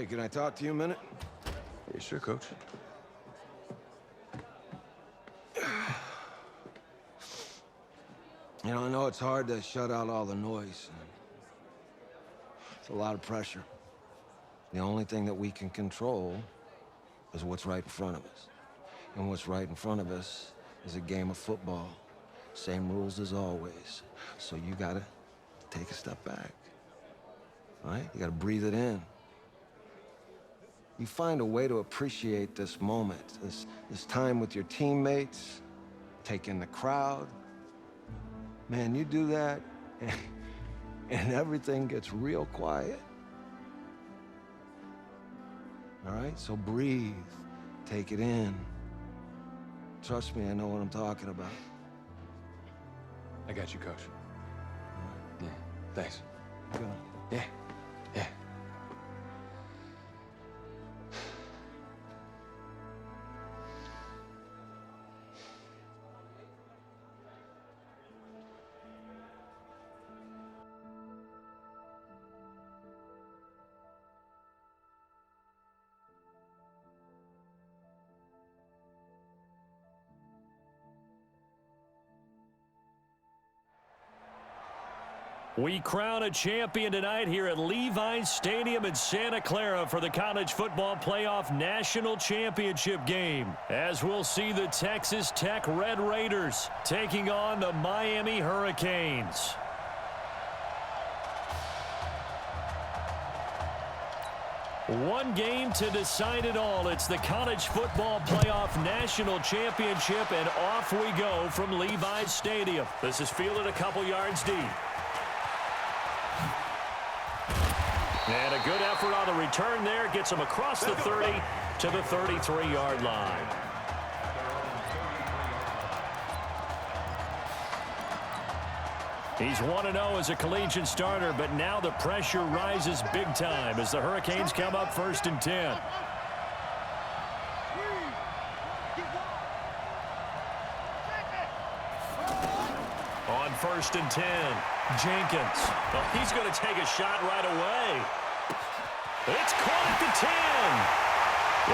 Hey, can I talk to you a minute? Yeah, sure, Coach. You know, I know it's hard to shut out all the noise. It's a lot of pressure. The only thing that we can control is what's right in front of us. And what's right in front of us is a game of football. Same rules as always. So you gotta take a step back. All right? You gotta breathe it in. You find a way to appreciate this moment, this time with your teammates, take in the crowd. Man, you do that, and everything gets real quiet. All right? So breathe. Take it in. Trust me, I know what I'm talking about. I got you, Coach. Yeah, thanks. Go. Yeah, yeah. We crown a champion tonight here at Levi's Stadium in Santa Clara for the College Football Playoff National Championship game, as we'll see the Texas Tech Red Raiders taking on the Miami Hurricanes. One game to decide it all. It's the College Football Playoff National Championship, and off we go from Levi's Stadium. This is fielded a couple yards deep. And a good effort on the return there. Gets him across the 30 to the 33-yard line. He's 1-0 as a collegiate starter, but now the pressure rises big time as the Hurricanes come up 1st and 10. On 1st and 10, Jenkins. Oh, he's going to take a shot right away. It's caught at the 10.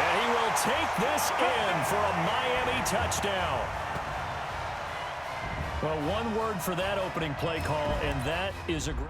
And he will take this in for a Miami touchdown. Well, one word for that opening play call, and that is a great...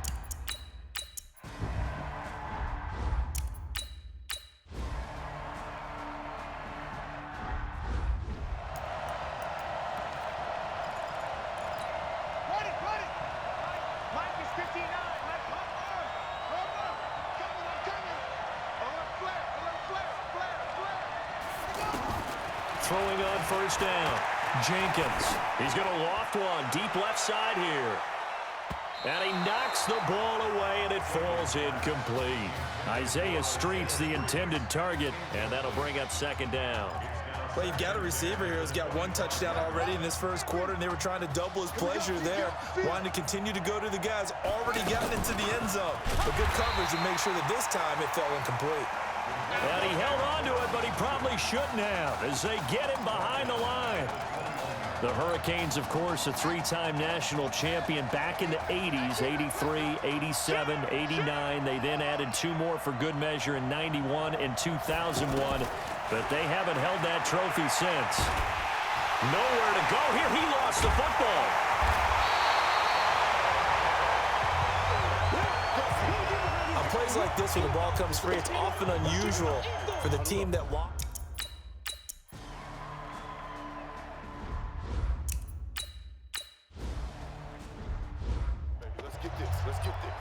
Throwing on 1st down, Jenkins. He's going to loft one deep left side here. And he knocks the ball away, and it falls incomplete. Isaiah Street's the intended target, and that'll bring up 2nd down. Well, you've got a receiver here who's got 1 touchdown already in this 1st quarter, and they were trying to double his pleasure there, wanting to continue to go to the guys already gotten into the end zone. But good coverage to make sure that this time it fell incomplete. And he held on to it, but he probably shouldn't have as they get him behind the line. The Hurricanes, of course, a 3-time national champion back in the 80s, 83, 87, 89. They then added 2 more for good measure in 91 and 2001, but they haven't held that trophy since. Nowhere to go here. He lost the football. Plays like this when the ball comes free, it's often unusual for the team that lost. Let's get this. Let's get this.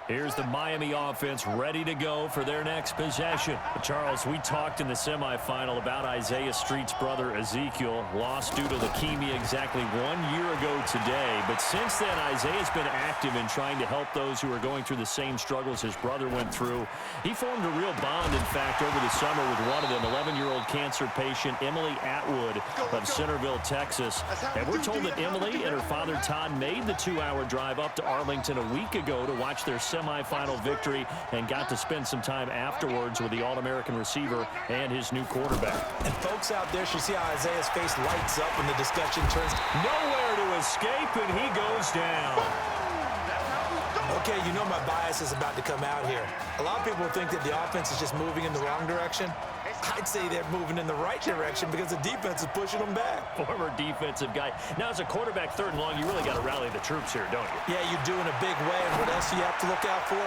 Here's the Miami offense ready to go for their next possession. Charles, we talked in the semifinal about Isaiah Street's brother Ezekiel, lost due to leukemia exactly 1 year ago today. But since then, Isaiah's been active in trying to help those who are going through the same struggles his brother went through. He formed a real bond, in fact, over the summer with one of them, 11-year-old cancer patient Emily Atwood of Centerville, Texas. And we're told that Emily and her father Todd made the 2-hour drive up to Arlington a week ago to watch their semifinal victory and got to spend some time afterwards with the All-American receiver and his new quarterback. And folks out there should see how Isaiah's face lights up when the discussion turns. Nowhere to escape, and he goes down. Okay, you know my bias is about to come out here. A lot of people think that the offense is just moving in the wrong direction. I'd say they're moving in the right direction because the defense is pushing them back. Former defensive guy. Now, as a quarterback, 3rd and long, you really got to rally the troops here, don't you? Yeah, you do in a big way. And what else do you have to look out for?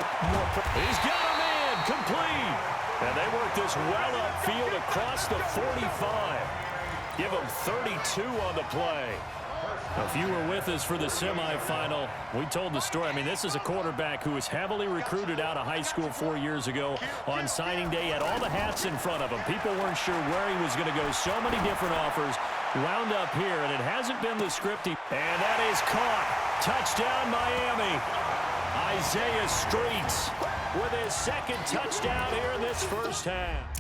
He's got a man, complete. And they work this well upfield across the 45. Give him 32 on the play. If you were with us for the semifinal, we told the story. I mean, this is a quarterback who was heavily recruited out of high school 4 years ago. On signing day, had all the hats in front of him. People weren't sure where he was going to go. So many different offers. Wound up here, and it hasn't been the scripty. And that is caught. Touchdown, Miami. Isaiah Streets with his 2nd touchdown here in this first half.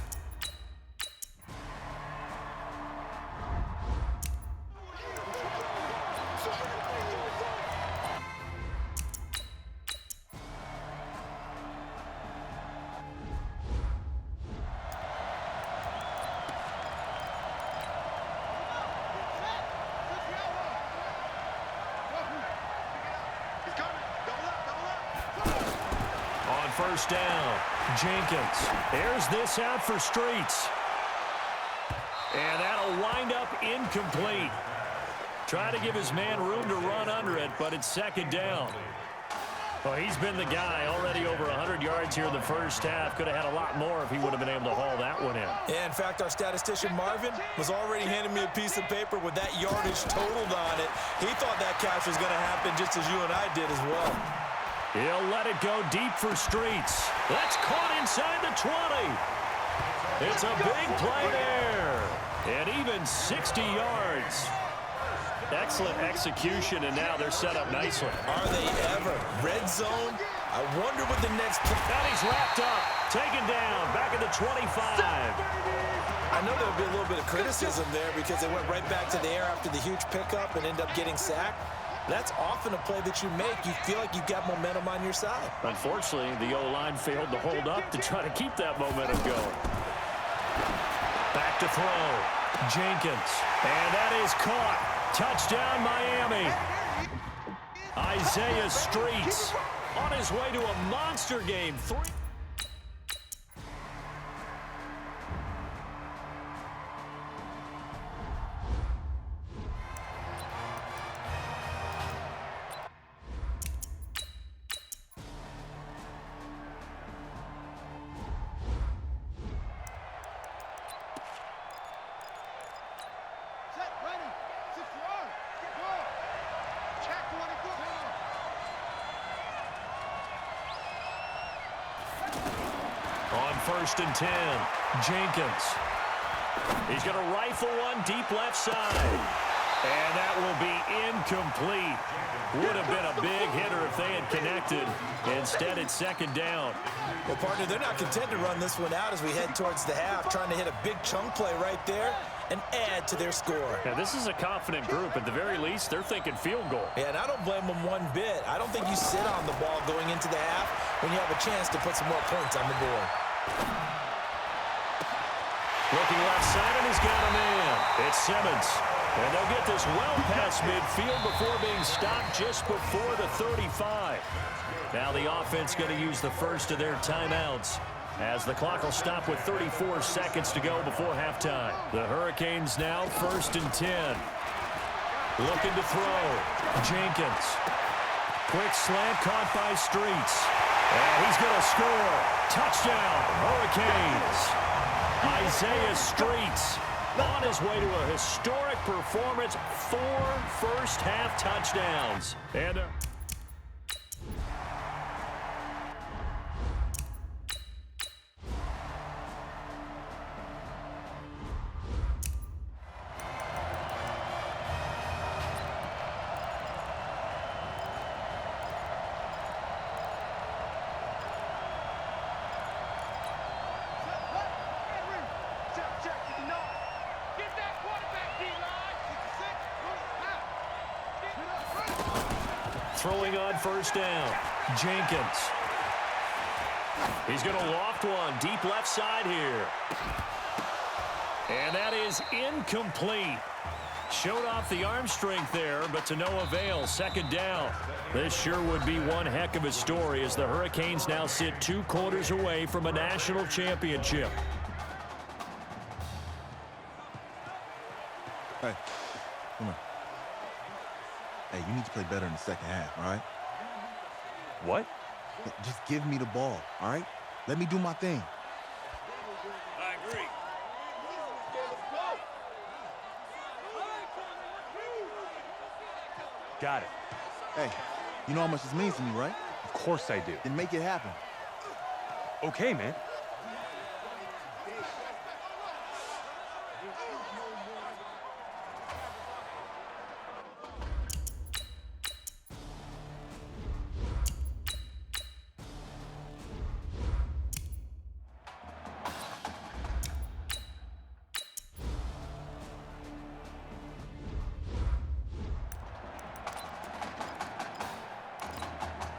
First down, Jenkins. There's this out for Streets. And that'll wind up incomplete. Try to give his man room to run under it, but it's 2nd down. Well, he's been the guy already over 100 yards here in the first half. Could have had a lot more if he would have been able to haul that one in. Yeah, in fact, our statistician Marvin was already handing me a piece of paper with that yardage totaled on it. He thought that catch was going to happen just as you and I did as well. He'll let it go deep for Streets. That's caught inside the 20. It's a big play there. And even 60 yards. Excellent execution, and now they're set up nicely. Are they ever? Red zone? I wonder what the next play. Now he's wrapped up, taken down, back at the 25. I know there'll be a little bit of criticism there because they went right back to the air after the huge pickup and end up getting sacked. That's often a play that you make. You feel like you've got momentum on your side. Unfortunately, the O-line failed to hold up to try to keep that momentum going. Back to throw. Jenkins. And that is caught. Touchdown, Miami. Isaiah Streets on his way to a monster game. On 1st and 10, Jenkins. He's going to rifle one deep left side. And that will be incomplete. Would have been a big hitter if they had connected. Instead, it's 2nd down. Well, partner, they're not content to run this one out as we head towards the half, trying to hit a big chunk play right there and add to their score. Now, this is a confident group. At the very least, they're thinking field goal. Yeah, and I don't blame them one bit. I don't think you sit on the ball going into the half when you have a chance to put some more points on the board. Looking left side, and he's got a man. It's Simmons. And they'll get this well past midfield before being stopped just before the 35. Now the offense going to use the first of their timeouts, as the clock will stop with 34 seconds to go before halftime. The Hurricanes now 1st and 10. Looking to throw. Jenkins. Quick slant caught by Streets. And he's going to score. Touchdown, Hurricanes. Isaiah Streets on his way to a historic performance. 4 first-half touchdowns. And throwing on 1st down, Jenkins. He's going to loft one deep left side here. And that is incomplete. Showed off the arm strength there, but to no avail. Second down. This sure would be one heck of a story as the Hurricanes now sit 2 quarters away from a national championship. Hey, come on. Hey, you need to play better in the second half, all right? What? Just give me the ball, all right? Let me do my thing. I agree. Got it. Hey, you know how much this means to me, right? Of course I do. Then make it happen. Okay, man.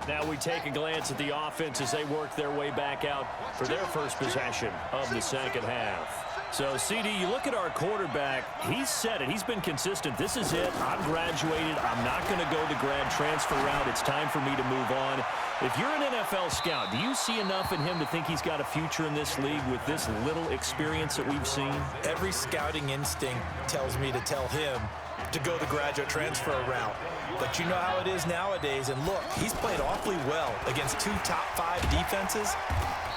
Now we take a glance at the offense as they work their way back out for their first possession of the second half. So, CD, you look at our quarterback, he's said it. He's been consistent. This is it. I'm graduated. I'm not going to go the grad transfer route. It's time for me to move on. If you're an NFL scout, do you see enough in him to think he's got a future in this league with this little experience that we've seen? Every scouting instinct tells me to tell him to go the graduate transfer route. But you know how it is nowadays. And look, he's played awfully well against 2 top 5 defenses.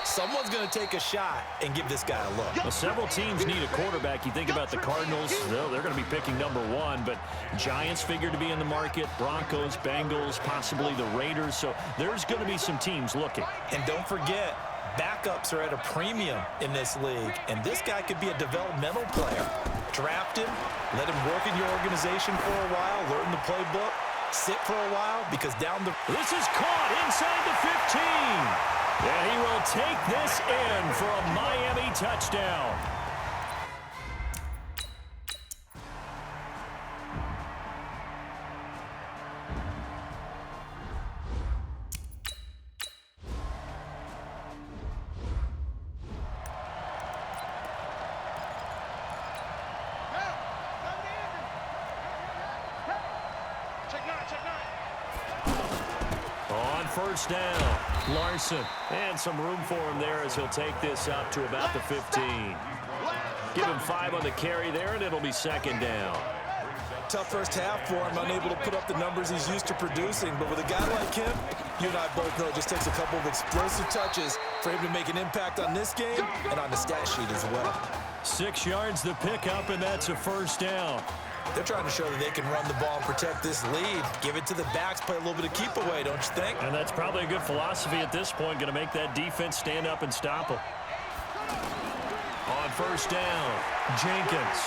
Someone's going to take a shot and give this guy a look. Well, several teams need a quarterback. You think about the Cardinals, they're going to be picking number 1, but Giants figure to be in the market, Broncos, Bengals, possibly the Raiders. So there's going to be some teams looking. And don't forget, backups are at a premium in this league, and this guy could be a developmental player. Draft him, let him work in your organization for a while, learn the playbook, sit for a while, because down the... This is caught inside the 15. And he will take this in for a Miami touchdown. On first down, Larson. And some room for him there as he'll take this up to about the 15. Give him 5 on the carry there, and it'll be second down. Tough first half for him, unable to put up the numbers he's used to producing. But with a guy like him, you and I both know it just takes a couple of explosive touches for him to make an impact on this game and on the stat sheet as well. 6 yards the pickup, and that's a first down. They're trying to show that they can run the ball and protect this lead. Give it to the backs, play a little bit of keep away, don't you think? And that's probably a good philosophy at this point, going to make that defense stand up and stop them. On first down, Jenkins.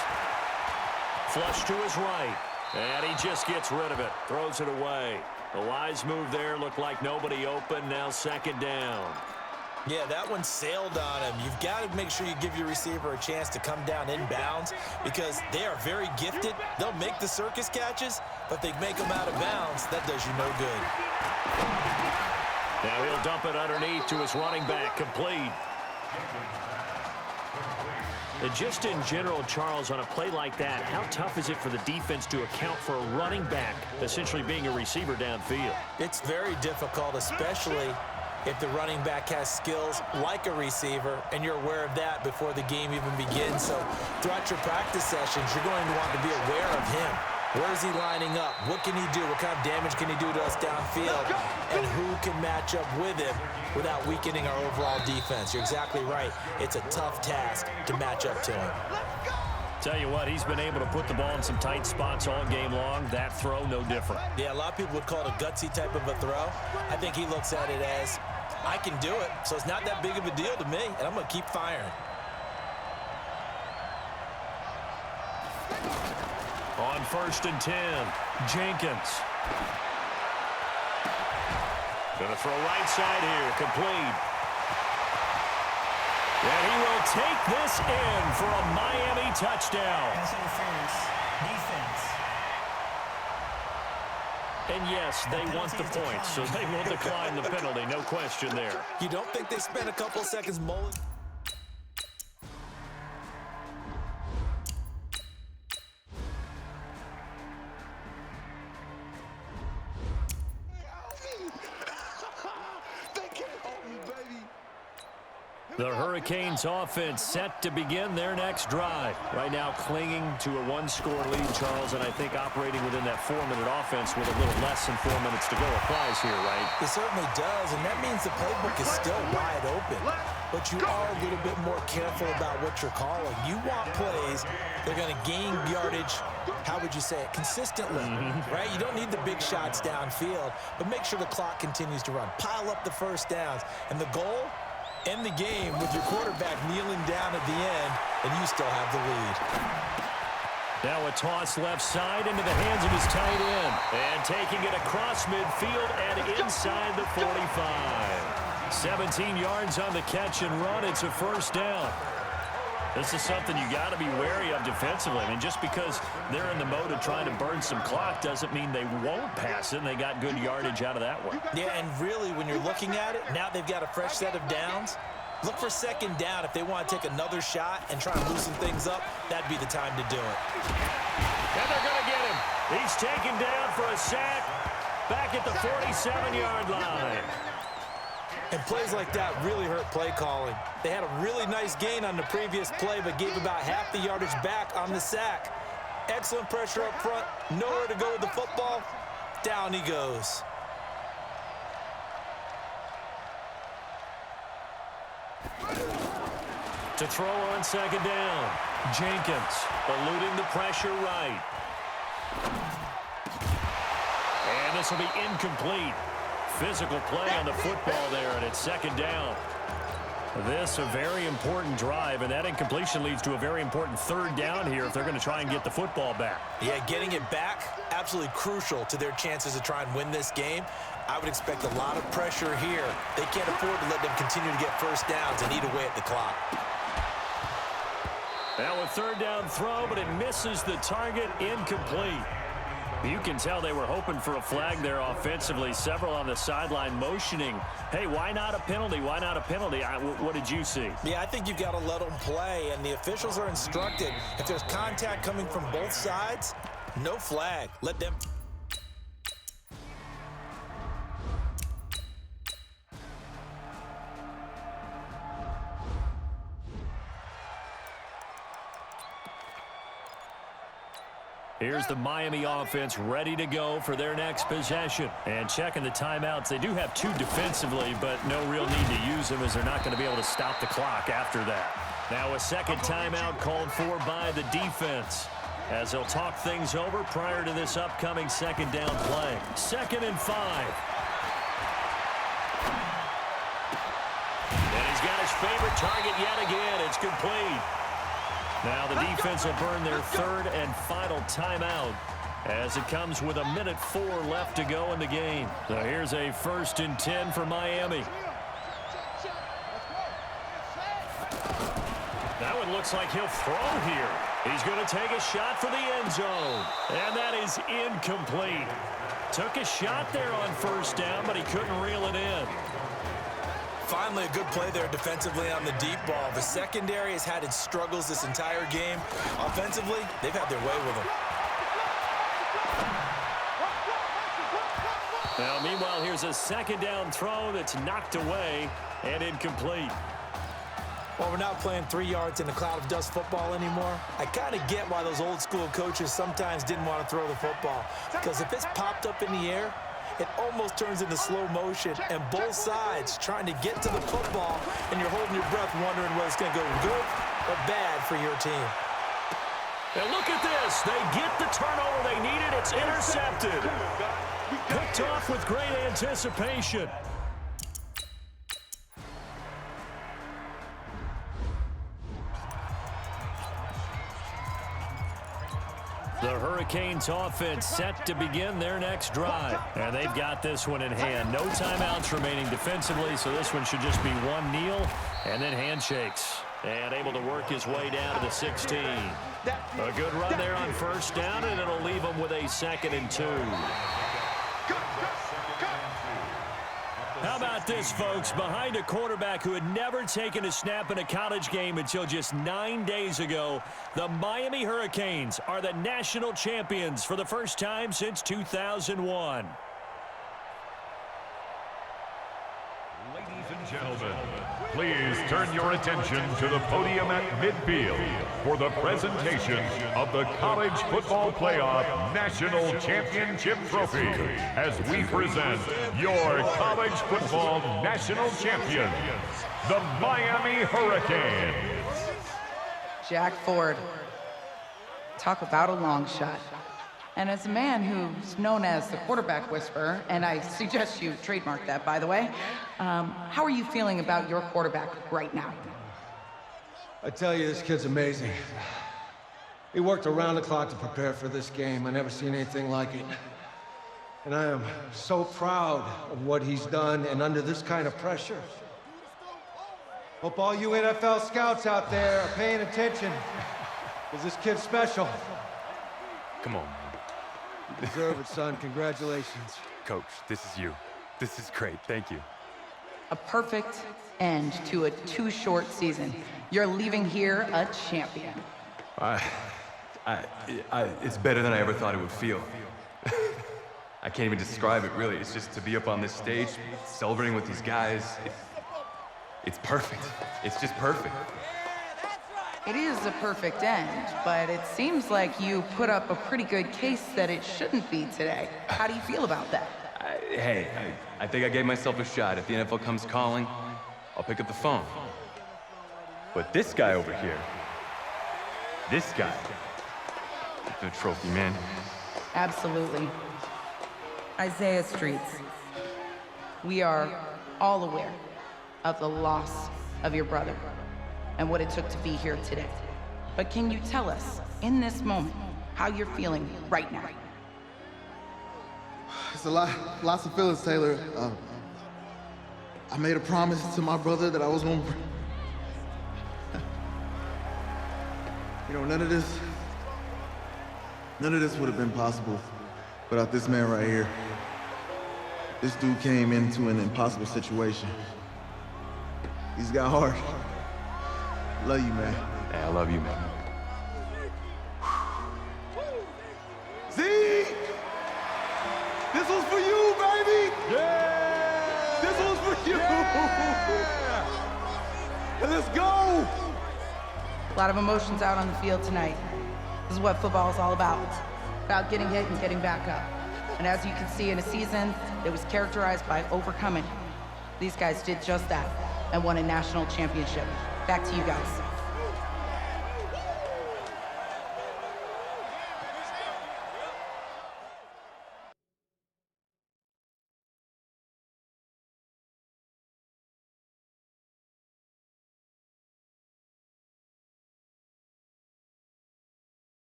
Flush to his right, and he just gets rid of it, throws it away. A wise move there, looked like nobody open, now second down. Yeah, that one sailed on him. You've got to make sure you give your receiver a chance to come down inbounds because they are very gifted. They'll make the circus catches, but they make them out of bounds. That does you no good. Now he'll dump it underneath to his running back, complete. And just in general, Charles, on a play like that, how tough is it for the defense to account for a running back essentially being a receiver downfield? It's very difficult, especially if the running back has skills like a receiver, and you're aware of that before the game even begins. So throughout your practice sessions, you're going to want to be aware of him. Where is he lining up? What can he do? What kind of damage can he do to us downfield? And who can match up with him without weakening our overall defense? You're exactly right. It's a tough task to match up to him. Tell you what, he's been able to put the ball in some tight spots all game long. That throw, no different. Yeah, a lot of people would call it a gutsy type of a throw. I think he looks at it as, I can do it, so it's not that big of a deal to me, and I'm going to keep firing. On first and 10, Jenkins. Gonna throw right side here, complete. And he will take this in for a Miami touchdown. Pass interference, defense. And yes, they want the points, so they will decline the penalty. No question there. You don't think they spent a couple seconds mulling? The Hurricanes offense set to begin their next drive. Right now clinging to a one-score lead, Charles, and I think operating within that 4-minute offense with a little less than 4 minutes to go applies here, right? It certainly does, and that means the playbook is still wide open. But you are a little bit more careful about what you're calling. You want plays that are going to gain yardage, how would you say it, consistently, right? You don't need the big shots downfield, but make sure the clock continues to run. Pile up the first downs, and the goal? End the game with your quarterback kneeling down at the end, and you still have the lead. Now a toss left side into the hands of his tight end. And taking it across midfield and inside the 45. 17 yards on the catch and run. It's a first down. This is something you got to be wary of defensively. I mean, just because they're in the mode of trying to burn some clock doesn't mean they won't pass it, and they got good yardage out of that one. Yeah, and really, when you're looking at it, now they've got a fresh set of downs. Look for second down. If they want to take another shot and try and loosen things up, that'd be the time to do it. And they're going to get him. He's taken down for a sack back at the 47-yard line. And plays like that really hurt play calling. They had a really nice gain on the previous play, but gave about half the yardage back on the sack. Excellent pressure up front. Nowhere to go with the football. Down he goes. To throw on second down. Jenkins eluding the pressure right. And this will be incomplete. Physical play on the football there, and it's second down. This a very important drive, and that incompletion leads to a very important third down here if they're going to try and get the football back. Yeah, getting it back, absolutely crucial to their chances to try and win this game. I would expect a lot of pressure here. They can't afford to let them continue to get first downs and eat away at the clock. Now a third down throw, but it misses the target, incomplete. You can tell they were hoping for a flag there offensively. Several on the sideline motioning, hey, why not a penalty? Why not a penalty? What did you see? Yeah, I think you've got to let them play, and the officials are instructed. If there's contact coming from both sides, no flag. Let them... Here's the Miami offense ready to go for their next possession. And checking the timeouts, they do have two defensively, but no real need to use them as they're not going to be able to stop the clock after that. Now a second timeout called for by the defense as they'll talk things over prior to this upcoming second down play. 2nd and 5. And he's got his favorite target yet again. It's complete. Now the defense will burn their third and final timeout as it comes with 1:04 left to go in the game. So here's a 1st and 10 for Miami. That one looks like he'll throw here. He's going to take a shot for the end zone. And that is incomplete. Took a shot there on first down, but he couldn't reel it in. Finally, a good play there defensively on the deep ball. The secondary has had its struggles this entire game. Offensively, they've had their way with them. Now, meanwhile, here's a second down throw that's knocked away and incomplete. Well, we're not playing 3 yards in a cloud of dust football anymore. I kind of get why those old school coaches sometimes didn't want to throw the football. Because if it's popped up in the air, it almost turns into slow motion, and both sides trying to get to the football, and you're holding your breath wondering whether it's going to go good or bad for your team. And look at this. They get the turnover they needed. It's intercepted. Picked off with great anticipation. The Hurricanes offense set to begin their next drive. And they've got this one in hand. No timeouts remaining defensively, so this one should just be one kneel and then handshakes. And able to work his way down to the 16. A good run there on first down, and it'll leave him with a 2nd and 2. How about this, folks? Behind a quarterback who had never taken a snap in a college game until just 9 days ago, the Miami Hurricanes are the national champions for the first time since 2001. Ladies and gentlemen, please turn your attention to the podium at midfield for the presentation of the College Football Playoff National Championship Trophy as we present your college football national champions, the Miami Hurricanes. Jack Ford. Talk about a long shot. And as a man who's known as the quarterback whisperer, and I suggest you trademark that, by the way, how are you feeling about your quarterback right now? I tell you, this kid's amazing. He worked around the clock to prepare for this game. I never seen anything like it. And I am so proud of what he's done, and under this kind of pressure. Hope all you NFL scouts out there are paying attention, because this kid's special. Come on, man. You deserve it, son. Congratulations. Coach, this is you. This is great. Thank you. A perfect end to a too short season. You're leaving here a champion. It's better than I ever thought it would feel. I can't even describe it, really. It's just to be up on this stage, celebrating with these guys. It's perfect. It's just perfect. It is a perfect end, but it seems like you put up a pretty good case that it shouldn't be today. How do you feel about that? I think I gave myself a shot. If the NFL comes calling, I'll pick up the phone. But this guy over here, this guy, the trophy, man. Absolutely. Isaiah Streets, we are all aware of the loss of your brother and what it took to be here today. But can you tell us, in this moment, how you're feeling right now? It's lots of feelings, Taylor. I made a promise to my brother that I was gonna... none of this would have been possible without this man right here. This dude came into an impossible situation. He's got heart. Love you, man. Hey, I love you, man. Z! This one's for you, baby! Yeah! This one's for you! Yeah! Let's go! A lot of emotions out on the field tonight. This is what football is all about. About getting hit and getting back up. And as you can see, in a season that was characterized by overcoming, these guys did just that and won a national championship. Back to you guys.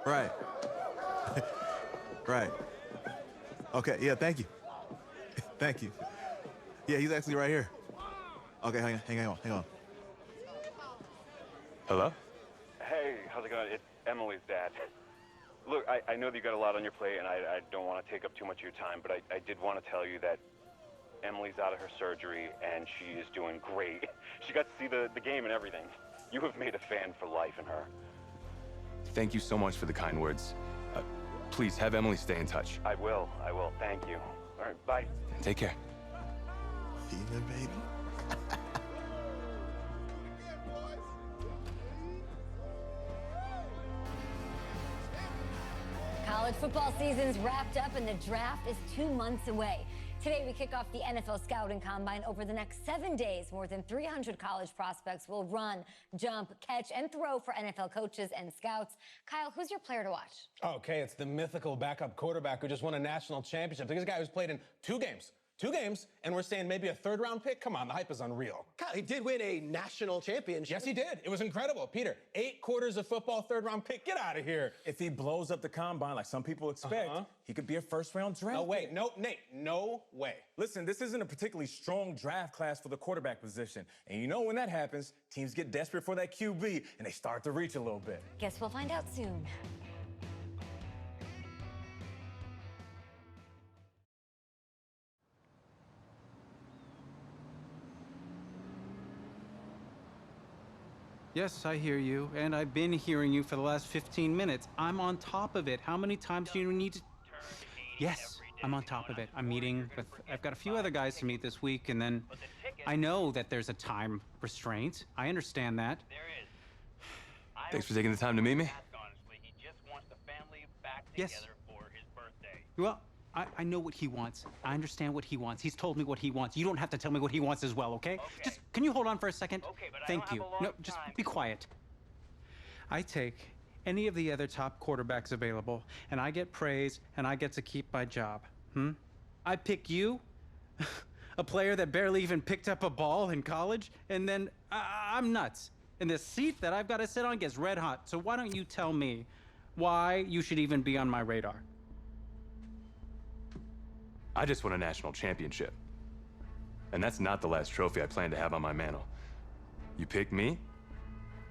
Right. Right. Okay, yeah, thank you. Thank you. Yeah, he's actually right here. Okay, hang on. Hello? Hey, how's it going? It's Emily's dad. Look, I know that you got a lot on your plate, and I don't want to take up too much of your time, but I did want to tell you that Emily's out of her surgery, and she is doing great. She got to see the game and everything. You have made a fan for life in her. Thank you so much for the kind words. Please, have Emily stay in touch. I will. Thank you. All right, bye. Take care. Even, baby. College football season's wrapped up and the draft is 2 months away. Today, we kick off the NFL Scouting Combine. Over the next 7 days, more than 300 college prospects will run, jump, catch, and throw for NFL coaches and scouts. Kyle, who's your player to watch? Okay, it's the mythical backup quarterback who just won a national championship. This guy who's played in 2 games, and we're saying maybe a 3rd-round pick? Come on, the hype is unreal. Kyle, he did win a national championship. Yes, he did. It was incredible. Peter, 8 quarters of football, 3rd-round pick. Get out of here. If he blows up the combine like some people expect, he could be a 1st-round draft. No way. No, Nate, no way. Listen, this isn't a particularly strong draft class for the quarterback position. And you know when that happens, teams get desperate for that QB, and they start to reach a little bit. Guess we'll find out soon. Yes, I hear you, and I've been hearing you for the last 15 minutes. I'm on top of it. How many times do you need to... Yes, I'm on top of it. I'm meeting with... I've got a few other guys to meet this week, and then I know that there's a time restraint. I understand that. Thanks for taking the time to meet me. Yes. Well, I know what he wants. I understand what he wants. He's told me what he wants. You don't have to tell me what he wants as well, okay? Just, can you hold on for a second? Okay, but Thank I don't you. have a long No, just be quiet. I take any of the other top quarterbacks available, and I get praise, and I get to keep my job. I pick you, a player that barely even picked up a ball in college, and then I'm nuts. And the seat that I've got to sit on gets red hot. So why don't you tell me why you should even be on my radar? I just won a national championship. And that's not the last trophy I plan to have on my mantle. You pick me,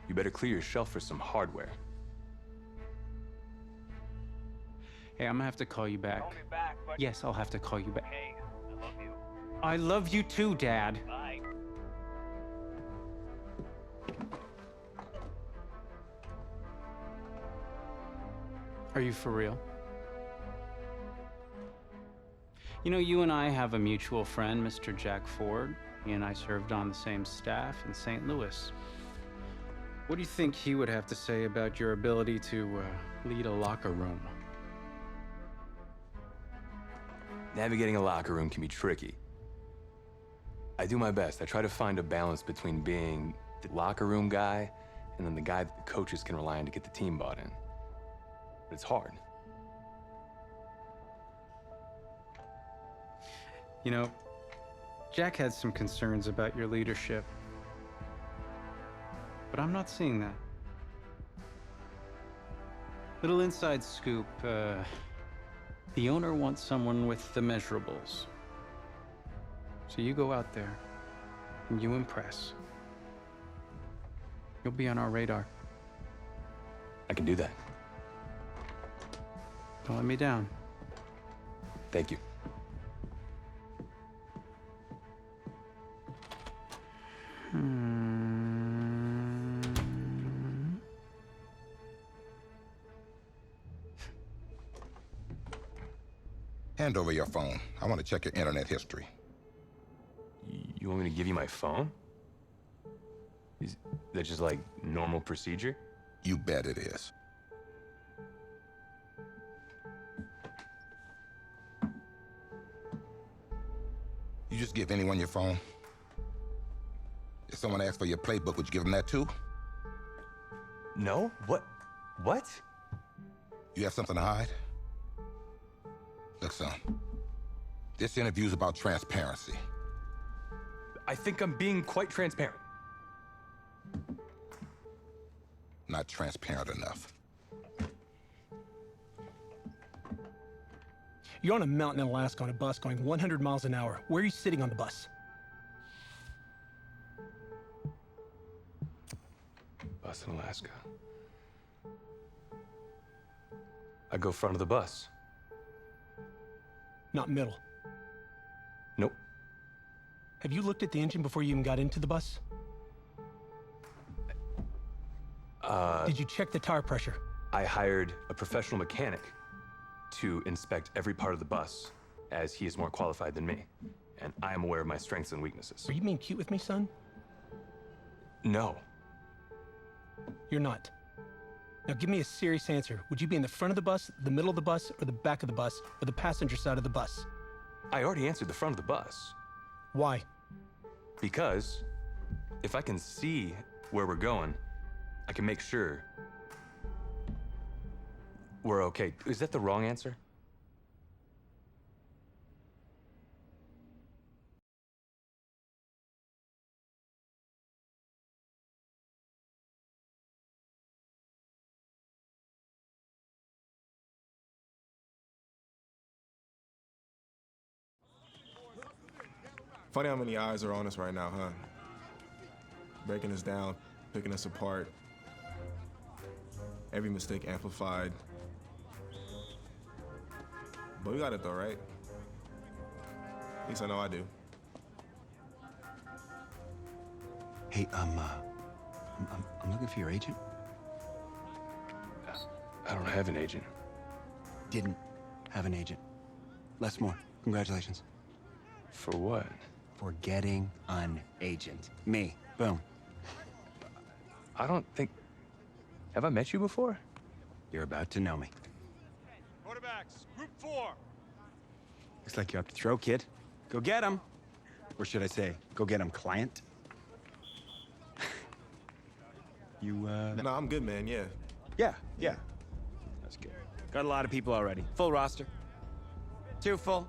you better clear your shelf for some hardware. Hey, I'm gonna have to call you back. Call me back, but... Yes, I'll have to call you back. Okay, I love you. I love you too, Dad. Bye. Are you for real? You know, you and I have a mutual friend, Mr. Jack Ford. He and I served on the same staff in St. Louis. What do you think he would have to say about your ability to lead a locker room? Navigating a locker room can be tricky. I do my best. I try to find a balance between being the locker room guy and then the guy that the coaches can rely on to get the team bought in. But it's hard. You know, Jack had some concerns about your leadership, but I'm not seeing that. Little inside scoop, the owner wants someone with the measurables. So you go out there and you impress. You'll be on our radar. I can do that. Don't let me down. Thank you. Hand over your phone. I want to check your internet history. You want me to give you my phone? Is that just like normal procedure? You bet it is. You just give anyone your phone? If someone asks for your playbook, would you give them that too? No? What? You have something to hide? Look, son, this interview's about transparency. I think I'm being quite transparent. Not transparent enough. You're on a mountain in Alaska on a bus going 100 miles an hour. Where are you sitting on the bus? Bus in Alaska. I go front of the bus. Not middle. Nope. Have you looked at the engine before you even got into the bus? Did you check the tire pressure? I hired a professional mechanic to inspect every part of the bus, as he is more qualified than me. And I am aware of my strengths and weaknesses. Are you being cute with me, son? No. You're not. Now give me a serious answer. Would you be in the front of the bus, the middle of the bus, or the back of the bus, or the passenger side of the bus? I already answered the front of the bus. Why? Because if I can see where we're going, I can make sure we're okay. Is that the wrong answer? Funny how many eyes are on us right now, huh? Breaking us down, picking us apart. Every mistake amplified. But we got it though, right? At least I know I do. Hey, I'm looking for your agent. I don't have an agent. Didn't have an agent. Les Moore, congratulations. For what? For getting an agent. Me. Boom. I don't think... Have I met you before? You're about to know me. Quarterbacks, group 4. Looks like you're up to throw, kid. Go get him. Or should I say, go get him, client. You, No, I'm good, man, yeah. Yeah. That's good. Got a lot of people already. Full roster. Too full.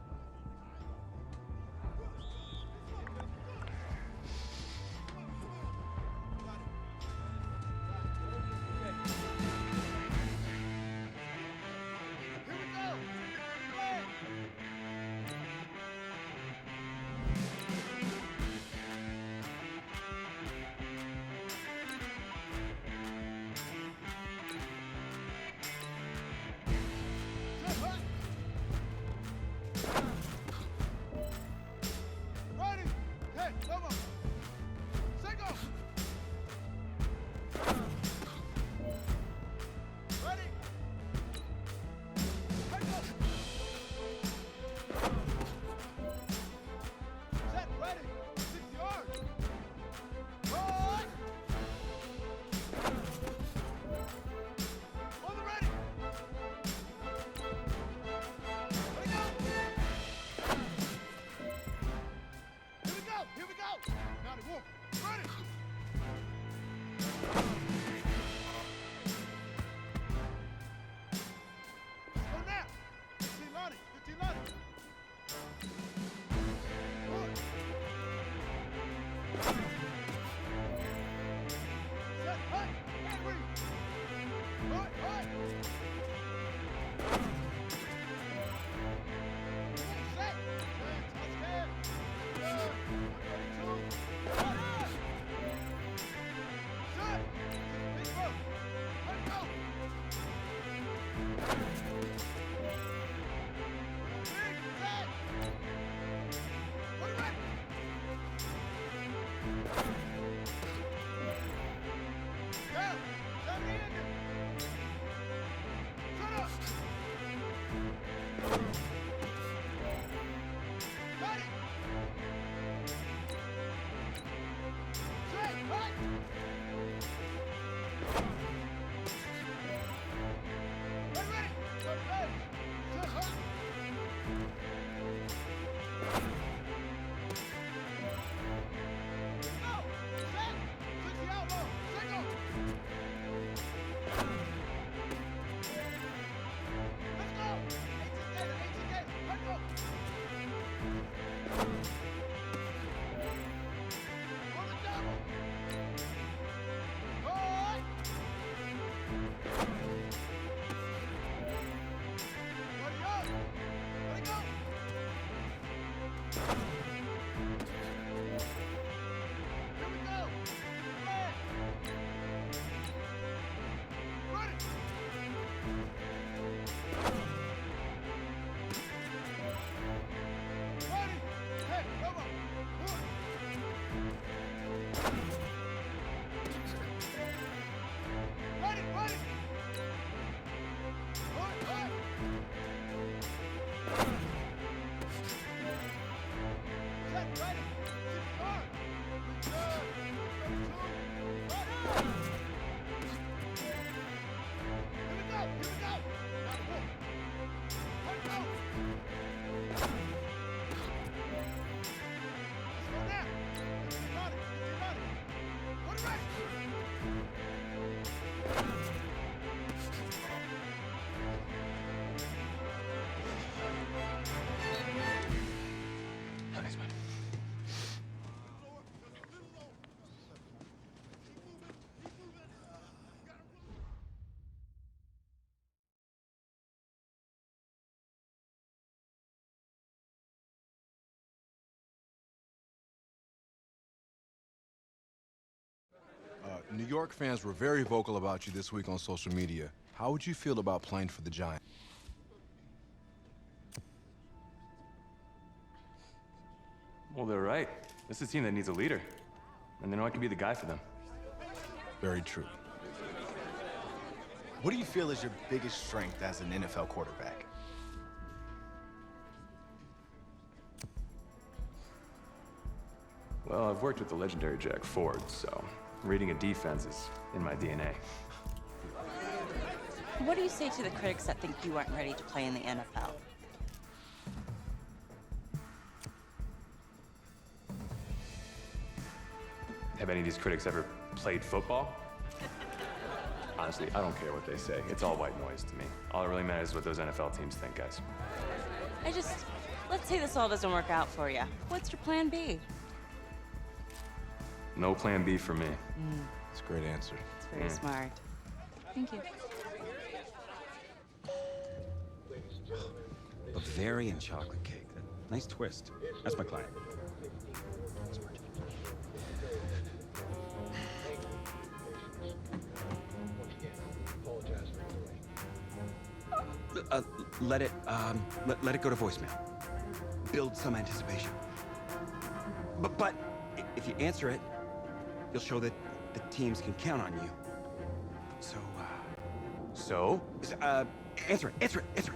New York fans were very vocal about you this week on social media. How would you feel about playing for the Giants? Well, they're right. This is a team that needs a leader. And they know I can be the guy for them. Very true. What do you feel is your biggest strength as an NFL quarterback? Well, I've worked with the legendary Jack Ford, so reading a defense is in my DNA. What do you say to the critics that think you aren't ready to play in the NFL? Have any of these critics ever played football? Honestly, I don't care what they say. It's all white noise to me. All that really matters is what those NFL teams think, guys. Let's say this all doesn't work out for you. What's your plan B? No plan B for me. That's a great answer. It's very smart. Thank you. Bavarian chocolate cake. Nice twist. That's my client. Let it go to voicemail. Build some anticipation. But if you answer it, you'll show that the teams can count on you. So, answer it.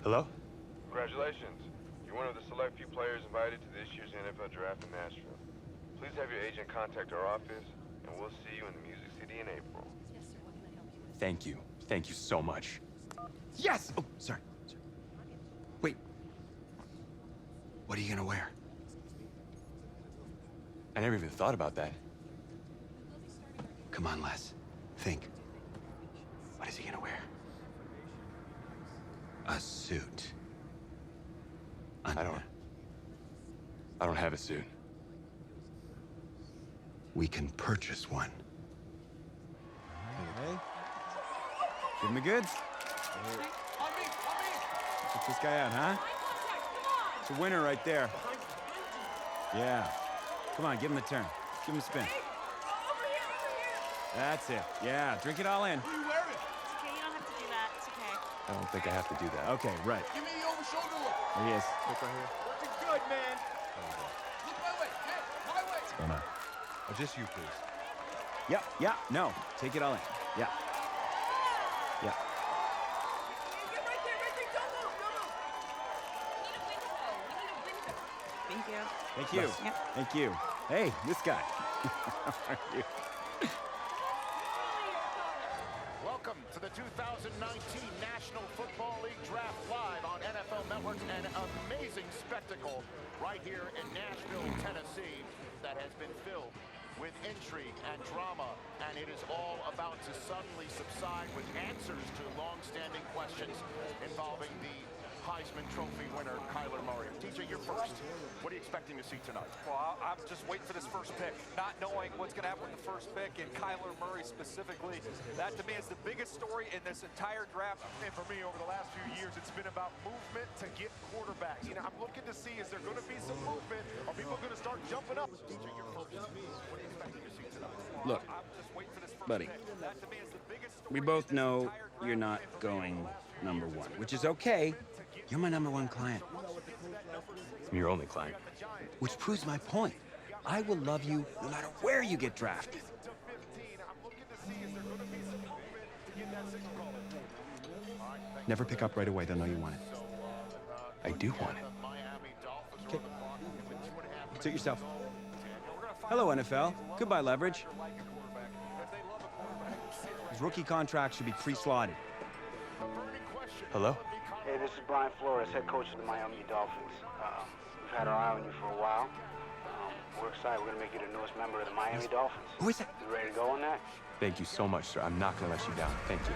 Hello? Congratulations. You're one of the select few players invited to this year's NFL Draft in Nashville. Please have your agent contact our office, and we'll see you in the Music City in April. Thank you. Thank you so much. Yes! Oh, sorry. Wait. What are you gonna wear? I never even thought about that. Come on, Les. Think. What is he gonna wear? A suit. I don't have a suit. We can purchase one. Hey. Give him the goods. Check this guy out, huh? It's a winner right there. Yeah. Come on, give him a turn. Give him a spin. That's it. Yeah, drink it all in. It's okay, you don't have to do that. It's okay. I don't think I have to do that. Okay, right. Give me the over shoulder look. There he is. Look right here. Working good, man. Look my way. Hey, my way. What's going on? Oh, just you, please. Yeah, no. Take it all in. Yeah. Yeah. Thank you. Thank you. Yep. Thank you. Hey, this guy. How are you? Welcome to the 2019 National Football League Draft Live on NFL Network. An amazing spectacle right here in Nashville, Tennessee that has been filled with intrigue and drama, and it is all about to suddenly subside with answers to long-standing questions involving the Heisman Trophy winner, Kyler Murray. TJ, you're first. What are you expecting to see tonight? Well, I'm just waiting for this first pick, not knowing what's going to happen with the first pick, and Kyler Murray specifically. That, to me, is the biggest story in this entire draft. And for me, over the last few years, it's been about movement to get quarterbacks. You know, I'm looking to see, is there going to be some movement? Are people going to start jumping up? TJ, you're first. What are you expecting to see tonight? Look, buddy, we both know you're not going number one, which is okay. You're my number one client. I'm your only client. Which proves my point. I will love you no matter where you get drafted. Never pick up right away. They'll know you want it. I do want it. Okay. Suit yourself. Hello, NFL. Goodbye, leverage. His rookie contract should be pre-slotted. Hello? Hey, this is Brian Flores, head coach of the Miami Dolphins. We've had our eye on you for a while. We're excited. We're going to make you the newest member of the Miami Dolphins. Who is it? You ready to go on that? Thank you so much, sir. I'm not going to let you down. Thank you.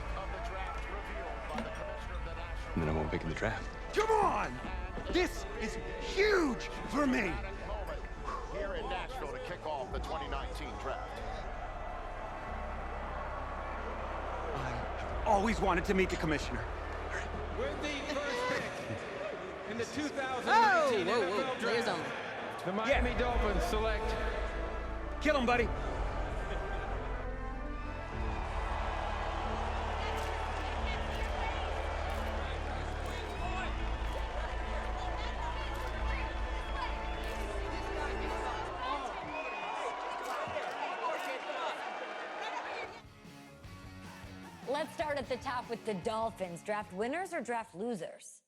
And then I won't pick in the draft. Come on! This is huge for me! Here in Nashville to kick off the 2019 draft. I've always wanted to meet the commissioner. With the first pick in the 2019 NFL There's Draft, the Miami Dolphins select. Kill him, buddy. let's start at the top with the Dolphins. Draft winners or draft losers?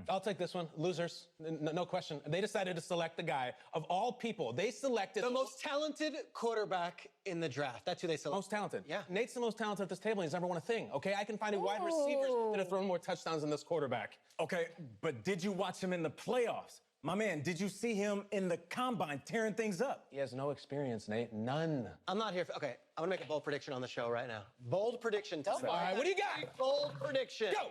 I'll take this one. Losers. No question. They decided to select the guy. Of all people, they selected... The most talented quarterback in the draft. That's who they selected. Most talented. Yeah. Nate's the most talented at this table. He's never won a thing, okay? I can find you wide receivers that have thrown more touchdowns than this quarterback. Okay, but did you watch him in the playoffs? My man, did you see him in the combine tearing things up? He has no experience, Nate. None. I'm not here for... Okay, I'm gonna make a bold prediction on the show right now. Bold prediction. All right, what do you got? Bold prediction. Go!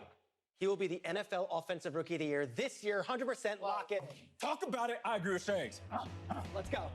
He will be the NFL Offensive Rookie of the Year this year, 100%. Lock it. Talk about it. I agree with Shanks. Let's go.